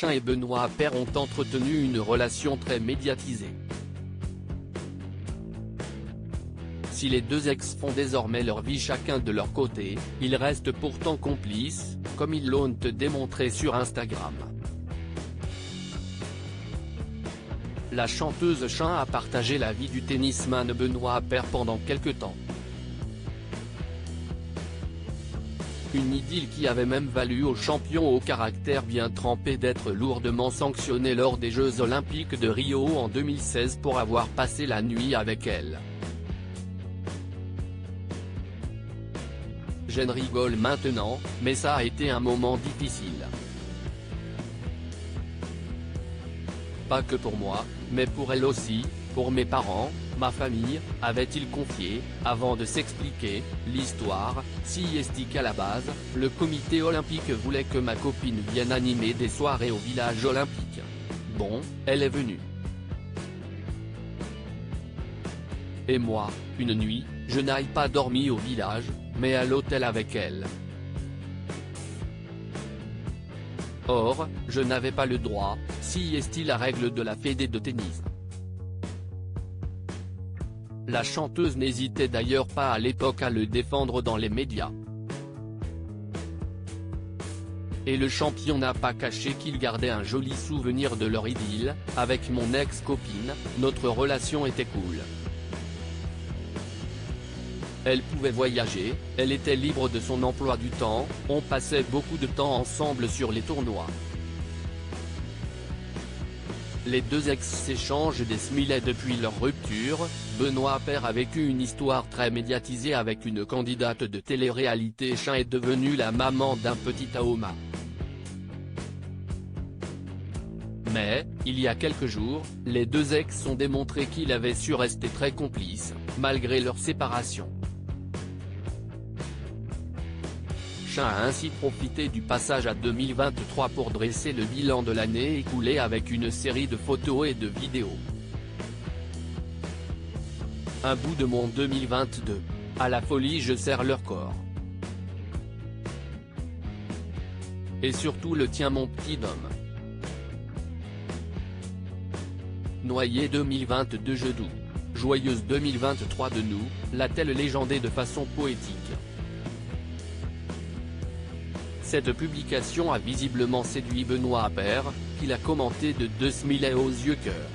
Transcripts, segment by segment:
Chin et Benoît Paire ont entretenu une relation très médiatisée. Si les deux ex font désormais leur vie chacun de leur côté, ils restent pourtant complices, comme ils l'ont démontré sur Instagram. La chanteuse Chin a partagé la vie du tennisman Benoît Paire pendant quelques temps. Une idylle qui avait même valu au champion au caractère bien trempé d'être lourdement sanctionné lors des Jeux Olympiques de Rio en 2016 pour avoir passé la nuit avec elle. J'en rigole maintenant, mais ça a été un moment difficile. Pas que pour moi, mais pour elle aussi, pour mes parents, ma famille, avait-il confié, avant de s'expliquer l'histoire. Si est qu'à la base, le comité olympique voulait que ma copine vienne animer des soirées au village olympique. Bon, elle est venue. Et moi, une nuit, je n'aille pas dormi au village, mais à l'hôtel avec elle. Or, je n'avais pas le droit, si est la règle de la fédé de tennis. La chanteuse n'hésitait d'ailleurs pas à l'époque à le défendre dans les médias. Et le champion n'a pas caché qu'il gardait un joli souvenir de leur idylle. Avec mon ex-copine, notre relation était cool. Elle pouvait voyager, elle était libre de son emploi du temps, on passait beaucoup de temps ensemble sur les tournois. Les deux ex s'échangent des smiley depuis leur rupture. Benoît Paire a vécu une histoire très médiatisée avec une candidate de télé-réalité. Chin est devenue la maman d'un petit Aoma. Mais, il y a quelques jours, les deux ex ont démontré qu'ils avaient su rester très complices, malgré leur séparation. Chin a ainsi profité du passage à 2023 pour dresser le bilan de l'année écoulée avec une série de photos et de vidéos. Un bout de mon 2022. À la folie je serre leur corps. Et surtout le tien mon petit homme. Noyé 2022 je doux. Joyeuse 2023 de nous, l'a-t-elle légendé de façon poétique. Cette publication a visiblement séduit Benoît Paire, qui l'a commenté de 2 smileys aux yeux cœur.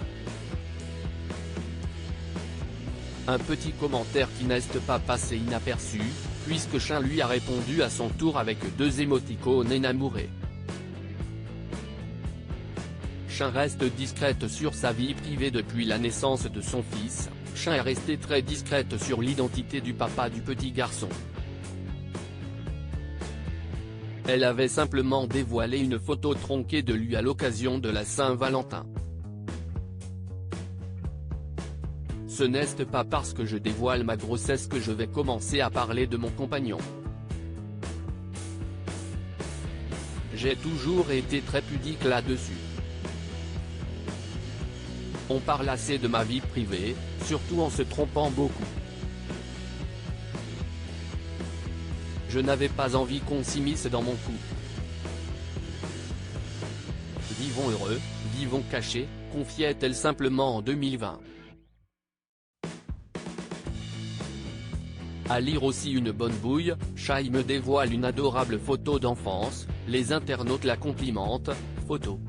Un petit commentaire qui n'est pas passé inaperçu, puisque Chin lui a répondu à son tour avec 2 émoticônes enamourés. Chin reste discrète sur sa vie privée depuis la naissance de son fils. Chin est restée très discrète sur l'identité du papa du petit garçon. Elle avait simplement dévoilé une photo tronquée de lui à l'occasion de la Saint-Valentin. Ce n'est pas parce que je dévoile ma grossesse que je vais commencer à parler de mon compagnon. J'ai toujours été très pudique là-dessus. On parle assez de ma vie privée, surtout en se trompant beaucoup. Je n'avais pas envie qu'on s'immisce dans mon couple. Vivons heureux, vivons cachés, confiait-elle simplement en 2020. À lire aussi une bonne bouille, Chin me dévoile une adorable photo d'enfance, les internautes la complimentent, photo.